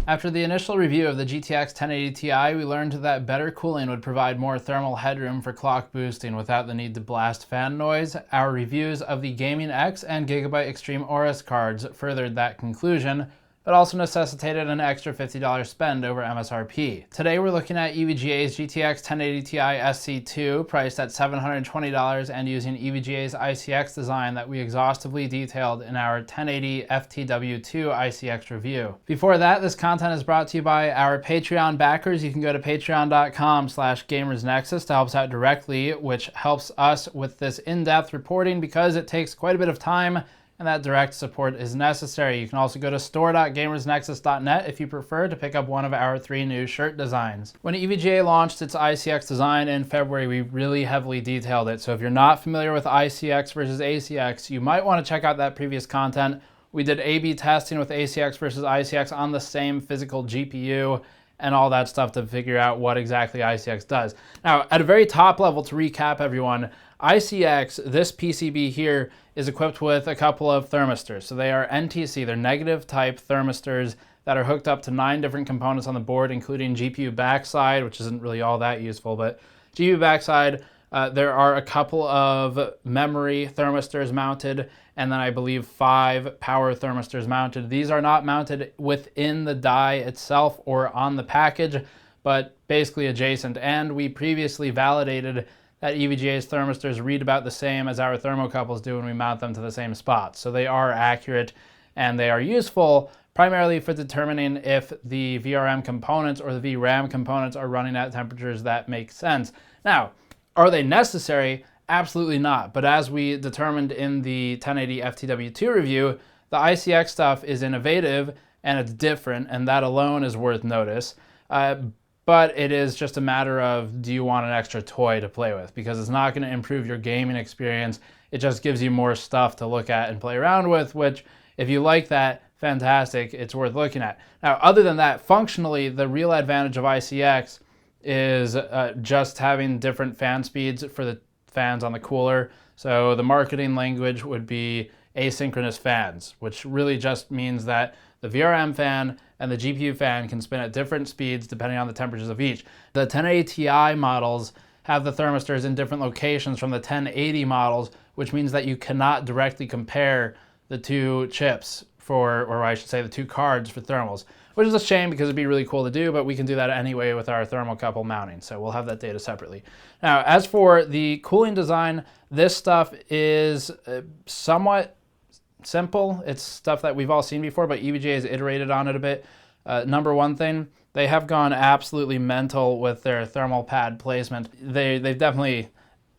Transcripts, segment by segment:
After the initial review of the GTX 1080 Ti, we learned that better cooling would provide more thermal headroom for clock boosting without the need to blast fan noise. Our reviews of the Gaming X and Gigabyte Xtreme Aorus cards furthered that conclusion, but also necessitated an extra $50 spend over MSRP. Today we're looking at EVGA's GTX 1080 Ti SC2, priced at $720 and using EVGA's ICX design that we exhaustively detailed in our 1080 FTW2 ICX review. Before that, this content is brought to you by our Patreon backers. You can go to patreon.com/gamersnexus to help us out directly, which helps us with this in-depth reporting because it takes quite a bit of time and that direct support is necessary. You can also go to store.gamersnexus.net if you prefer to pick up one of our 3 new shirt designs. When EVGA launched its ICX design in February, we really heavily detailed it. So if you're not familiar with ICX versus ACX, you might want to check out that previous content. We did A/B testing with ACX versus ICX on the same physical GPU and all that stuff to figure out what exactly ICX does. Now, at a very top level, to recap everyone, ICX, this PCB here, is equipped with a couple of thermistors. So they are NTC, they're negative type thermistors that are hooked up to 9 different components on the board, including GPU backside, which isn't really all that useful, but GPU backside, there are a couple of memory thermistors mounted, and then I believe 5 power thermistors mounted. These are not mounted within the die itself or on the package, but basically adjacent. And we previously validated that EVGA's thermistors read about the same as our thermocouples do when we mount them to the same spot. So they are accurate and they are useful primarily for determining if the VRM components or the VRAM components are running at temperatures that make sense. Now, are they necessary? Absolutely not. But as we determined in the 1080 FTW2 review, the ICX stuff is innovative and it's different, and that alone is worth notice. But it is just a matter of, do you want an extra toy to play with? Because it's not going to improve your gaming experience. It just gives you more stuff to look at and play around with, which if you like that, fantastic, it's worth looking at. Now, other than that, functionally, the real advantage of ICX is just having different fan speeds for the fans on the cooler. So the marketing language would be asynchronous fans, which really just means that the VRM fan and the GPU fan can spin at different speeds depending on the temperatures of each. The 1080 Ti models have the thermistors in different locations from the 1080 models, which means that you cannot directly compare the 2 chips or I should say the 2 cards for thermals, which is a shame because it'd be really cool to do, but we can do that anyway with our thermocouple mounting, so we'll have that data separately. Now, as for the cooling design, this stuff is somewhat simple. It's stuff that we've all seen before, but EVGA has iterated on it a bit. Number one thing, they have gone absolutely mental with their thermal pad placement. They've definitely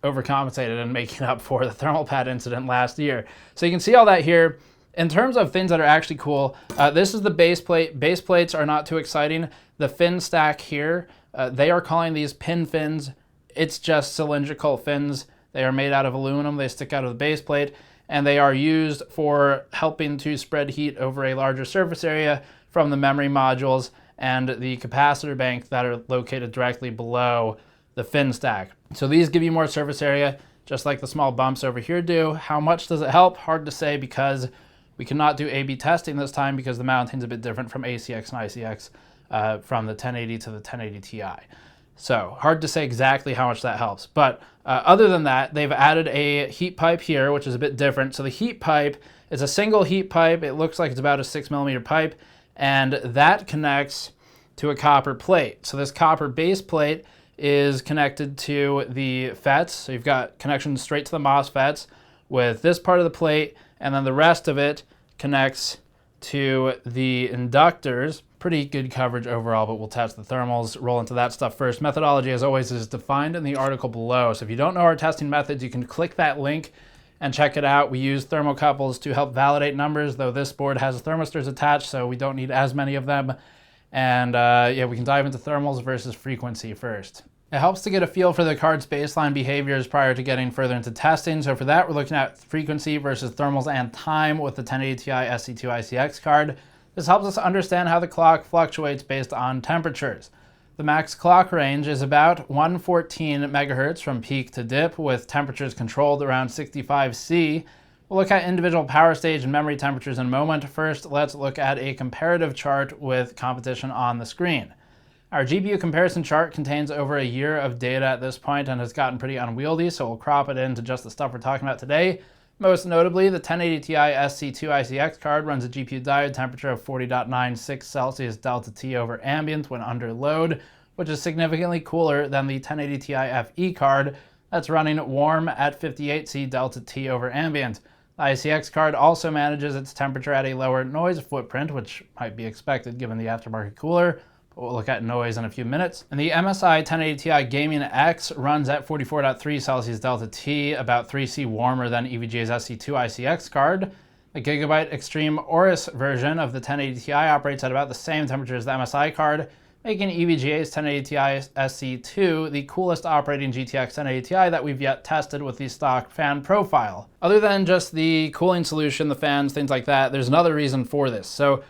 overcompensated in making up for the thermal pad incident last year. So you can see all that here. In terms of things that are actually cool, this is the base plate. Base plates are not too exciting. The fin stack here, they are calling these pin fins. It's just cylindrical fins. They are made out of aluminum. They stick out of the base plate, and they are used for helping to spread heat over a larger surface area from the memory modules and the capacitor bank that are located directly below the fin stack. So these give you more surface area, just like the small bumps over here do. How much does it help? Hard to say because we cannot do A/B testing this time because the mounting's a bit different from ACX and ICX from the 1080 to the 1080 Ti. So hard to say exactly how much that helps. But other than that, they've added a heat pipe here, which is a bit different. So the heat pipe is a single heat pipe. It looks like it's about a 6mm pipe, and that connects to a copper plate. So this copper base plate is connected to the FETs. So you've got connections straight to the MOSFETs with this part of the plate, and then the rest of it connects to the inductors. Pretty good coverage overall, but we'll test the thermals, roll into that stuff first. Methodology, as always, is defined in the article below. So if you don't know our testing methods, you can click that link and check it out. We use thermocouples to help validate numbers, though this board has thermistors attached, so we don't need as many of them. And yeah, we can dive into thermals versus frequency first. It helps to get a feel for the card's baseline behaviors prior to getting further into testing. So for that, we're looking at frequency versus thermals and time with the 1080 Ti SC2 ICX card. This helps us understand how the clock fluctuates based on temperatures. The max clock range is about 114 megahertz from peak to dip, with temperatures controlled around 65 C. We'll look at individual power stage and memory temperatures in a moment. First, let's look at a comparative chart with competition on the screen. Our GPU comparison chart contains over a year of data at this point and has gotten pretty unwieldy, so we'll crop it into just the stuff we're talking about today. Most notably, the 1080 Ti SC2 ICX card runs a GPU diode temperature of 40.96 Celsius delta T over ambient when under load, which is significantly cooler than the 1080 Ti FE card that's running warm at 58C delta T over ambient. The ICX card also manages its temperature at a lower noise footprint, which might be expected given the aftermarket cooler. We'll look at noise in a few minutes. And the MSI 1080 Ti Gaming X runs at 44.3 Celsius delta T, about 3C warmer than EVGA's SC2 ICX card. The Gigabyte Xtreme Aorus version of the 1080 Ti operates at about the same temperature as the MSI card, making EVGA's 1080 Ti SC2 the coolest operating GTX 1080 Ti that we've yet tested with the stock fan profile. Other than just the cooling solution, the fans, things like that, there's another reason for this. So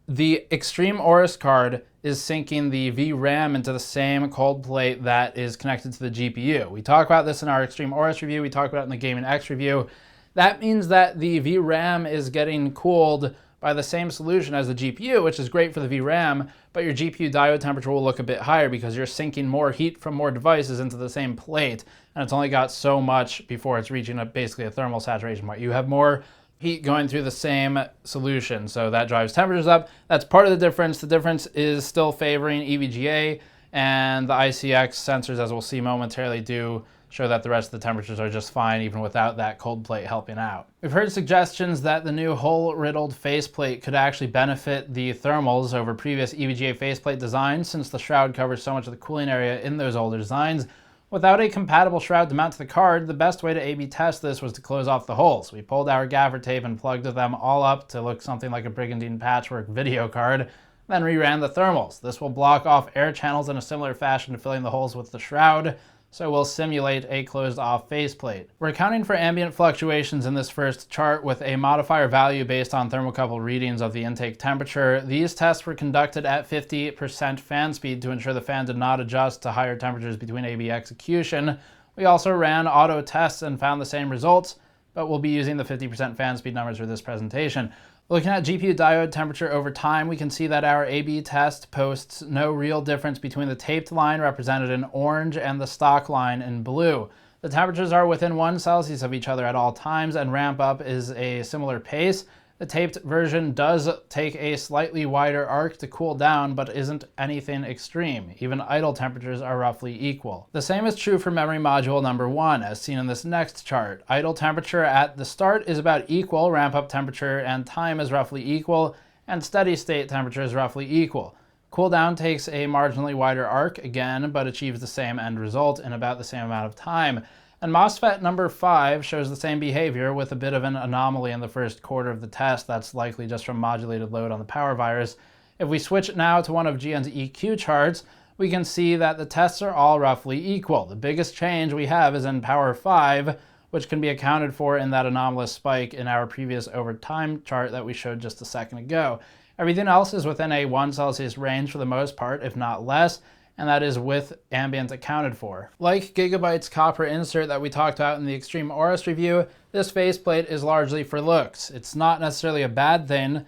the Xtreme Aorus card is syncing the VRAM into the same cold plate that is connected to the GPU. We talk about this in our Xtreme Aorus review, we talk about it in the Gaming X review. That means that the VRAM is getting cooled by the same solution as the GPU, which is great for the VRAM, but your GPU diode temperature will look a bit higher because you're sinking more heat from more devices into the same plate, and it's only got so much before it's reaching basically a thermal saturation point. You have more heat going through the same solution, so that drives temperatures up. That's part of the difference. The difference is still favoring EVGA, and the ICX sensors, as we'll see momentarily, do show that the rest of the temperatures are just fine even without that cold plate helping out. We've heard suggestions that the new hole-riddled faceplate could actually benefit the thermals over previous EVGA faceplate designs, since the shroud covers so much of the cooling area in those older designs. Without a compatible shroud to mount to the card, the best way to A/B test this was to close off the holes. We pulled our gaffer tape and plugged them all up to look something like a brigandine patchwork video card, then reran the thermals. This will block off air channels in a similar fashion to filling the holes with the shroud, so we'll simulate a closed-off faceplate. We're accounting for ambient fluctuations in this first chart with a modifier value based on thermocouple readings of the intake temperature. These tests were conducted at 50% fan speed to ensure the fan did not adjust to higher temperatures between A/B execution. We also ran auto tests and found the same results, but we'll be using the 50% fan speed numbers for this presentation. Looking at GPU diode temperature over time, we can see that our A/B test posts no real difference between the taped line represented in orange and the stock line in blue. The temperatures are within 1 Celsius of each other at all times, and ramp up is a similar pace. The taped version does take a slightly wider arc to cool down, but isn't anything extreme. Even idle temperatures are roughly equal. The same is true for memory module number 1, as seen in this next chart. Idle temperature at the start is about equal, ramp up temperature and time is roughly equal, and steady state temperature is roughly equal. Cooldown takes a marginally wider arc again, but achieves the same end result in about the same amount of time. And MOSFET number 5 shows the same behavior with a bit of an anomaly in the first quarter of the test. That's likely just from modulated load on the power virus. If we switch now to one of GN's EQ charts, we can see that the tests are all roughly equal. The biggest change we have is in power 5, which can be accounted for in that anomalous spike in our previous over time chart that we showed just a second ago. Everything else is within a 1 Celsius range for the most part, if not less, and that is with ambient accounted for. Like Gigabyte's copper insert that we talked about in the Xtreme Aorus review, this faceplate is largely for looks. It's not necessarily a bad thing,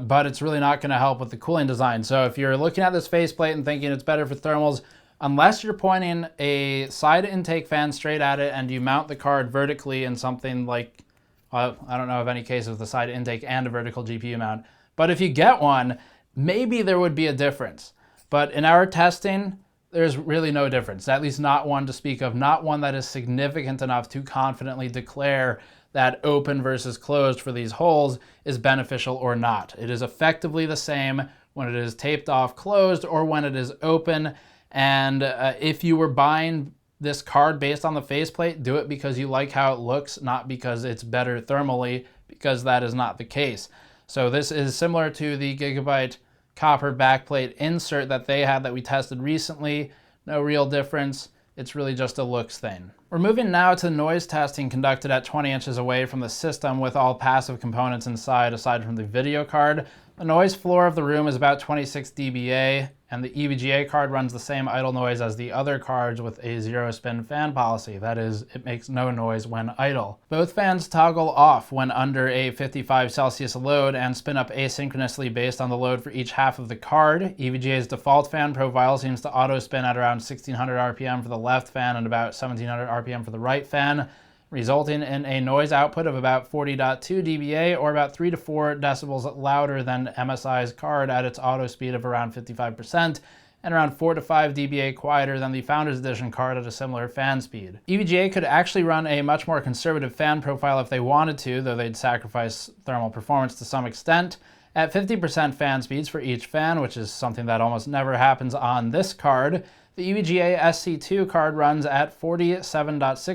but it's really not going to help with the cooling design. So if you're looking at this faceplate and thinking it's better for thermals, unless you're pointing a side intake fan straight at it and you mount the card vertically in something like, well, I don't know of any case with the side intake and a vertical GPU mount, but if you get one, maybe there would be a difference. But in our testing, there's really no difference, at least not one to speak of, not one that is significant enough to confidently declare that open versus closed for these holes is beneficial or not. It is effectively the same when it is taped off closed or when it is open. And if you were buying this card based on the faceplate, do it because you like how it looks, not because it's better thermally, because that is not the case. So this is similar to the Gigabyte copper backplate insert that they had that we tested recently. No real difference. It's really just a looks thing. We're moving now to noise testing conducted at 20 inches away from the system with all passive components inside aside from the video card. The noise floor of the room is about 26 dBA, And the EVGA card runs the same idle noise as the other cards with a zero spin fan policy. That is, it makes no noise when idle. Both fans toggle off when under a 55 Celsius load and spin up asynchronously based on the load for each half of the card. EVGA's default fan profile seems to auto spin at around 1600 RPM for the left fan and about 1700 RPM for the right fan, resulting in a noise output of about 40.2 dBA, or about 3 to 4 decibels louder than MSI's card at its auto speed of around 55%, and around 4 to 5 dBA quieter than the Founders Edition card at a similar fan speed. EVGA could actually run a much more conservative fan profile if they wanted to, though they'd sacrifice thermal performance to some extent. At 50% fan speeds for each fan, which is something that almost never happens on this card, the EVGA SC2 card runs at 47.6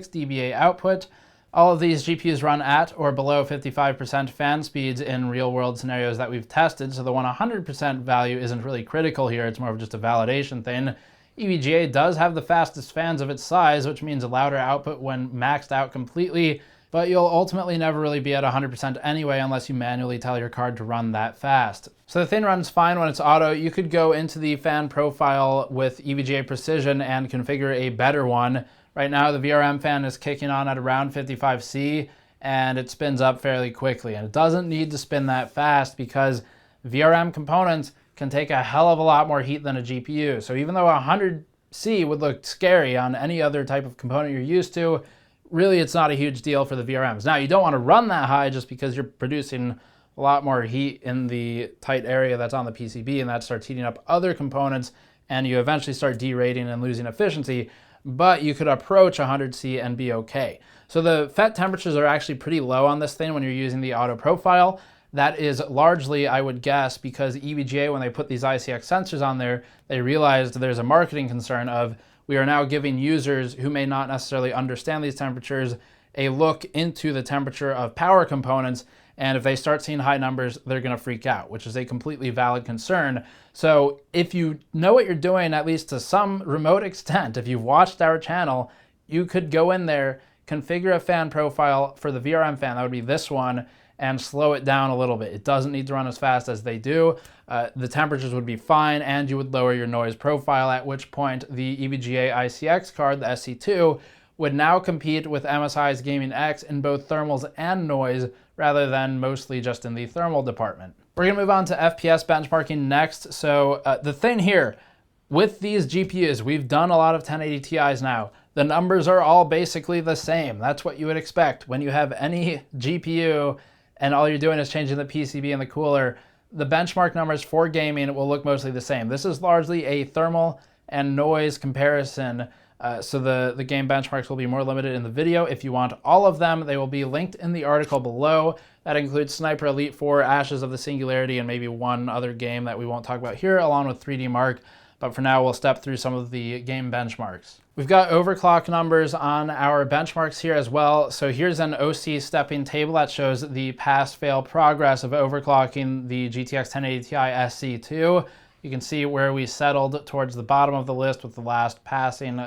dBA output. All of these GPUs run at or below 55% fan speeds in real-world scenarios that we've tested, so the 100% value isn't really critical here, it's more of just a validation thing. EVGA does have the fastest fans of its size, which means a louder output when maxed out completely, but you'll ultimately never really be at 100% anyway unless you manually tell your card to run that fast. So the thing runs fine when it's auto. You could go into the fan profile with EVGA Precision and configure a better one. Right now the VRM fan is kicking on at around 55C and it spins up fairly quickly. And it doesn't need to spin that fast because VRM components can take a hell of a lot more heat than a GPU. So even though 100C would look scary on any other type of component you're used to, really it's not a huge deal for the VRMs. Now you don't want to run that high just because you're producing a lot more heat in the tight area that's on the PCB, and that starts heating up other components and you eventually start derating and losing efficiency, but you could approach 100C and be okay. So the FET temperatures are actually pretty low on this thing when you're using the auto profile. That is largely, I would guess, because EVGA, when they put these ICX sensors on there, they realized there's a marketing concern of, we are now giving users who may not necessarily understand these temperatures a look into the temperature of power components, and if they start seeing high numbers, they're going to freak out, which is a completely valid concern. So if you know what you're doing, at least to some remote extent, if you've watched our channel, you could go in there, configure a fan profile for the VRM fan, that would be this one, and slow it down a little bit. It doesn't need to run as fast as they do. The temperatures would be fine, and you would lower your noise profile, at which point the EVGA ICX card, the SC2, would now compete with MSI's Gaming X in both thermals and noise, rather than mostly just in the thermal department. We're gonna move on to FPS benchmarking next. So the thing here, with these GPUs, we've done a lot of 1080 Ti's now. The numbers are all basically the same. That's what you would expect. When you have any GPU and all you're doing is changing the PCB and the cooler, the benchmark numbers for gaming will look mostly the same. This is largely a thermal and noise comparison, so the game benchmarks will be more limited in the video. If you want all of them, they will be linked in the article below. That includes Sniper Elite 4, Ashes of the Singularity, and maybe one other game that we won't talk about here, along with 3D Mark. But for now, we'll step through some of the game benchmarks. We've got overclock numbers on our benchmarks here as well. So here's an OC stepping table that shows the pass-fail progress of overclocking the GTX 1080 Ti SC2. You can see where we settled towards the bottom of the list with the last passing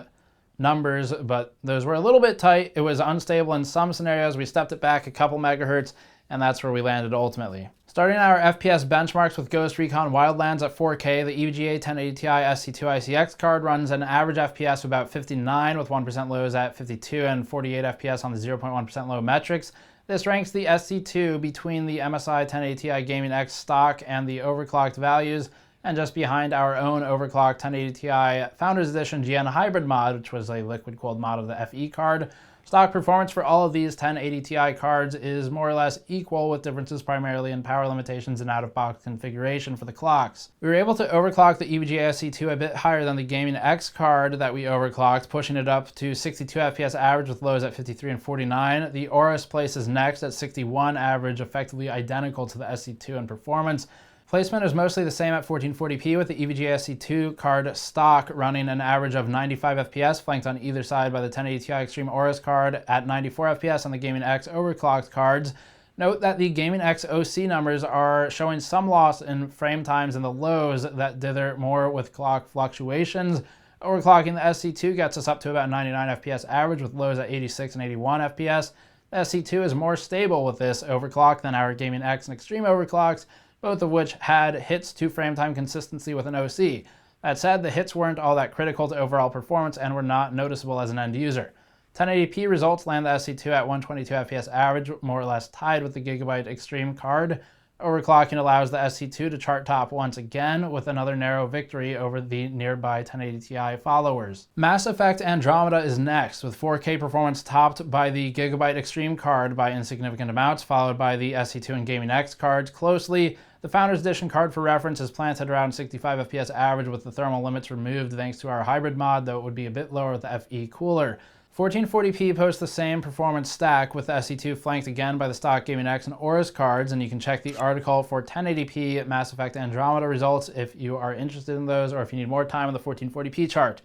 numbers, but those were a little bit tight. It was unstable in some scenarios. We stepped it back a couple megahertz, and that's where we landed ultimately. Starting our FPS benchmarks with Ghost Recon Wildlands at 4K, the EVGA 1080 Ti SC2 ICX card runs an average FPS of about 59 with 1% lows at 52 and 48 FPS on the 0.1% low metrics. This ranks the SC2 between the MSI 1080 Ti Gaming X stock and the overclocked values, and just behind our own overclocked 1080 Ti Founders Edition GN Hybrid mod, which was a liquid-cooled mod of the FE card. Stock performance for all of these 1080 Ti cards is more or less equal, with differences primarily in power limitations and out-of-box configuration for the clocks. We were able to overclock the EVGA SC2 a bit higher than the Gaming X card that we overclocked, pushing it up to 62 FPS average with lows at 53 and 49. The Aorus places next at 61 average, effectively identical to the SC2 in performance. Placement is mostly the same at 1440p, with the EVGA SC2 card stock running an average of 95 FPS, flanked on either side by the 1080 Ti Xtreme Aorus card at 94 FPS on the Gaming X overclocked cards. Note that the Gaming X OC numbers are showing some loss in frame times in the lows that dither more with clock fluctuations. Overclocking the SC2 gets us up to about 99 FPS average, with lows at 86 and 81 FPS. The SC2 is more stable with this overclock than our Gaming X and Xtreme overclocks, both of which had hits to frame time consistency with an OC. That said, the hits weren't all that critical to overall performance and were not noticeable as an end user. 1080p results land the SC2 at 122 FPS average, more or less tied with the Gigabyte Xtreme card. Overclocking allows the SC2 to chart top once again, with another narrow victory over the nearby 1080 Ti followers. Mass Effect Andromeda is next, with 4K performance topped by the Gigabyte Xtreme card by insignificant amounts, followed by the SC2 and Gaming X cards closely. The Founders Edition card for reference is planted around 65 FPS average with the thermal limits removed thanks to our hybrid mod, though it would be a bit lower with the FE cooler. 1440p posts the same performance stack, with the SC2 flanked again by the stock Gaming X and Aorus cards, and you can check the article for 1080p Mass Effect Andromeda results if you are interested in those, or if you need more time on the 1440p chart.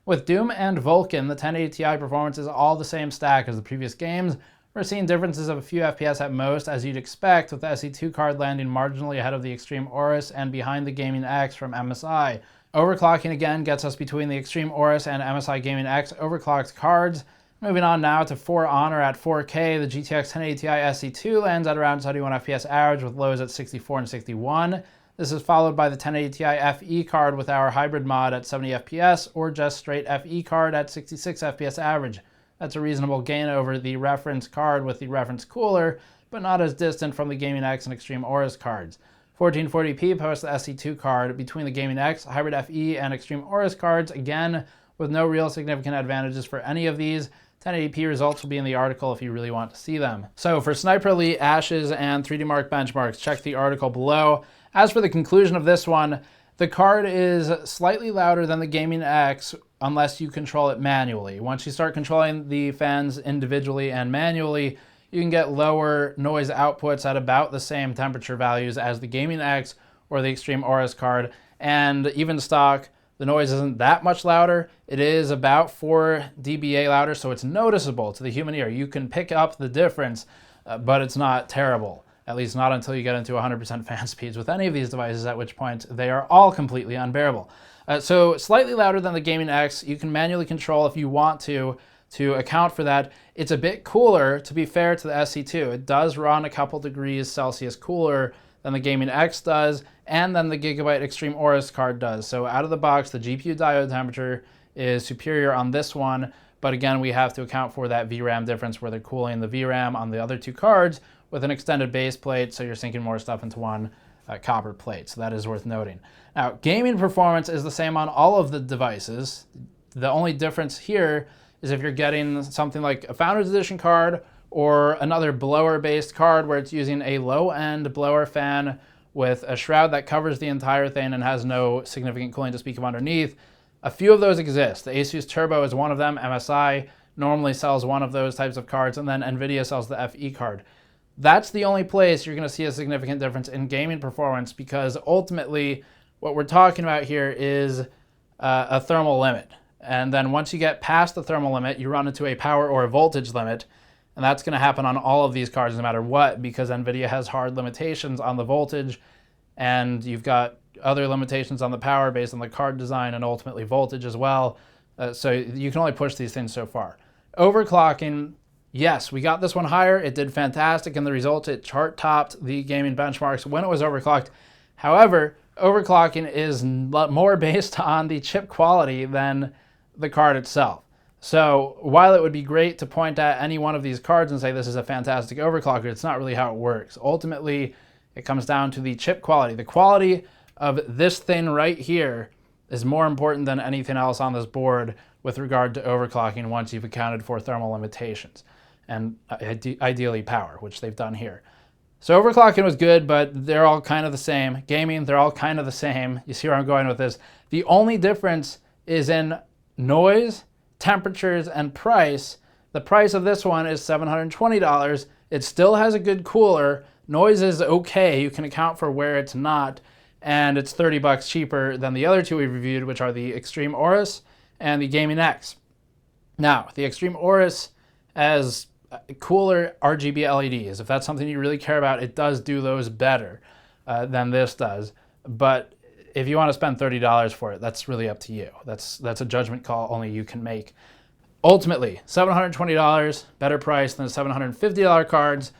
With Doom and Vulcan, the 1080 Ti performance is all the same stack as the previous games. We're seeing differences of a few FPS at most, as you'd expect, with the SC2 card landing marginally ahead of the Xtreme Aorus and behind the Gaming X from MSI. Overclocking again gets us between the Xtreme Aorus and MSI Gaming X overclocked cards. Moving on now to For Honor at 4K, the GTX 1080 Ti SC2 lands at around 71 FPS average with lows at 64 and 61. This is followed by the 1080 Ti FE card with our hybrid mod at 70 FPS, or just straight FE card at 66 FPS average. That's a reasonable gain over the reference card with the reference cooler, but not as distant from the Gaming X and Xtreme Aorus cards. 1440p posts the SC2 card between the Gaming X, Hybrid FE, and Xtreme Aorus cards, again with no real significant advantages for any of these. 1080p results will be in the article if you really want to see them. So for Sniper Elite, Ashes, and 3D Mark benchmarks, check the article below. As for the conclusion of this one, the card is slightly louder than the Gaming X unless you control it manually. Once you start controlling the fans individually and manually, you can get lower noise outputs at about the same temperature values as the Gaming X or the Xtreme Aorus card. And even stock, the noise isn't that much louder. It is about 4 dBA louder, so it's noticeable to the human ear. You can pick up the difference, but it's not terrible. At least not until you get into 100% fan speeds with any of these devices, at which point they are all completely unbearable. So slightly louder than the Gaming X. You can manually control if you want to account for that. It's a bit cooler, to be fair to the SC2. It does run a couple degrees Celsius cooler than the Gaming X does, and then the Gigabyte Xtreme Aorus card does. So out of the box, the GPU diode temperature is superior on this one, but again, we have to account for that VRAM difference where they're cooling the VRAM on the other two cards with an extended base plate, so you're sinking more stuff into one copper plate, so that is worth noting. Now, gaming performance is the same on all of the devices. The only difference here is if you're getting something like a Founders Edition card or another blower-based card where it's using a low-end blower fan with a shroud that covers the entire thing and has no significant cooling to speak of underneath. A few of those exist. The Asus Turbo is one of them. MSI normally sells one of those types of cards, and then NVIDIA sells the FE card. That's the only place you're going to see a significant difference in gaming performance, because ultimately what we're talking about here is a thermal limit. And then once you get past the thermal limit, you run into a power or a voltage limit. And that's going to happen on all of these cards no matter what, because NVIDIA has hard limitations on the voltage, and you've got other limitations on the power based on the card design and ultimately voltage as well. So you can only push these things so far. Overclocking, yes, we got this one higher. It did fantastic in the results. It chart topped the gaming benchmarks when it was overclocked. However, overclocking is more based on the chip quality than the card itself. So while it would be great to point at any one of these cards and say this is a fantastic overclocker, it's not really how it works. Ultimately, it comes down to the chip quality. The quality of this thing right here is more important than anything else on this board with regard to overclocking once you've accounted for thermal limitations and ideally power, which they've done here. So overclocking was good, but they're all kind of the same. Gaming, they're all kind of the same. You see where I'm going with this. The only difference is in noise, temperatures, and price. The price of this one is $720. It still has a good cooler. Noise is okay. You can account for where it's not. And it's $30 cheaper than the other two we reviewed, which are the Xtreme Aorus and the Gaming X. Now, the Xtreme Aorus has cooler RGB LEDs. If that's something you really care about, it does do those better than this does. But if you want to spend $30 for it, that's really up to you. That's a judgment call only you can make. Ultimately, $720, better price than the $750 cards,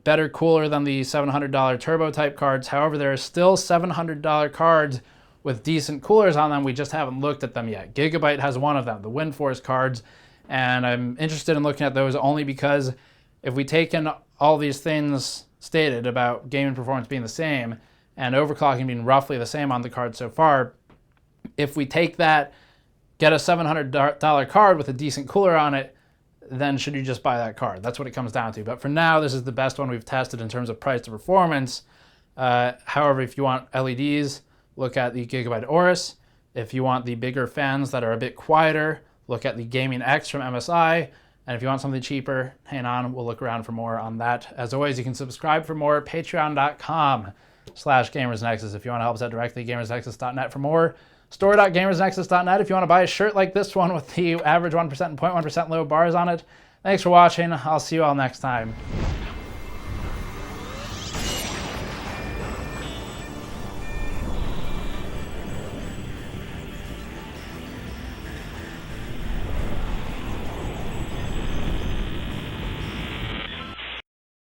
better cooler than the $700 turbo type cards. However, there are still $700 cards with decent coolers on them. We just haven't looked at them yet. Gigabyte has one of them, the Windforce cards, and I'm interested in looking at those only because if we take in all these things stated about gaming performance being the same and overclocking being roughly the same on the card so far, if we take that, get a $700 card with a decent cooler on it, then should you just buy that card? That's what it comes down to. But for now, this is the best one we've tested in terms of price to performance. However, if you want LEDs, look at the Gigabyte Aorus. If you want the bigger fans that are a bit quieter, look at the Gaming X from MSI. And if you want something cheaper, hang on, we'll look around for more on that. As always, you can subscribe for more, patreon.com/GamersNexus. If you want to help us out directly, gamersnexus.net for more. Store.gamersnexus.net if you want to buy a shirt like this one with the average 1% and 0.1% low bars on it. Thanks for watching. I'll see you all next time.